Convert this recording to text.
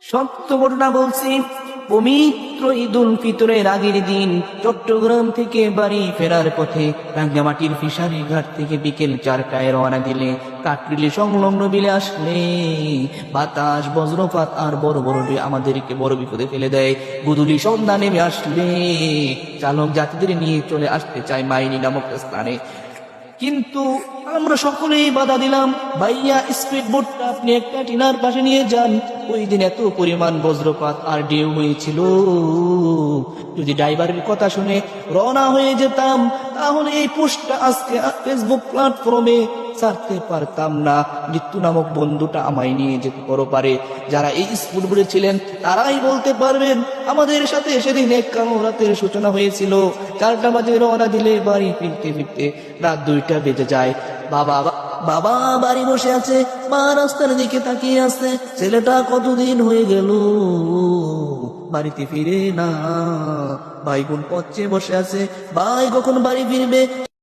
সত্য ঘটনা বলছি। পবিত্র ঈদুল ফিতরের আগের দিন চট্টগ্রাম থেকে বাড়ি ফেরার পথে রাঙ্গামাটির ফিশারি ঘাট থেকে বিকেল 4টায় রওনা দিলে কাকরিলি সংলগ্ন বিলে আসলে বাতাস বজ্রপাত আর বড় বড় আমাদেরকে বড় বিপদে ফেলে দেয়। গুদুলি সন্ধ্যা নেমে আসলে চালক যাত্রীদের নিয়ে চলে আসতে চায় মাইনি নামক স্থানে, কিন্তু আমরা সকলেই বাধা দিলাম। ভাইয়া, স্পিড বোটটা আপনি একটা টিনার পাশে নিয়ে যান। ওই দিন এত পরিমাণ বজ্রপাত আর ঢেউ হয়েছিল, যদি ড্রাইভারের কথা শুনে রওনা হয়ে যেতাম তাহলে এই পোস্টটা আজকে ফেসবুক প্ল্যাটফর্মে ছাড়তে পারতাম না। মৃত্যু নামক বন্ধুটা আমায় নিয়ে যেতে পারে। যারা এই স্পিড বোটে ছিলেন তারাই বলতে পারবেন আমাদের সাথে সেদিন এক কালো রাতের সূচনা হয়েছিল। 4টা বাজে রওনা দিলে বাড়ি ফিরতে ফিরতে রাত 2টা বেজে যায়। বাবা বাবা বাড়ি বসে আছে, মা রাস্তার দিকে তাকিয়ে আছে। ছেলেটা কতদিন হয়ে গেল বাড়িতে ফিরে না। ভাই বোন পথে বসে আছে, ভাই কখন বাড়ি ফিরবে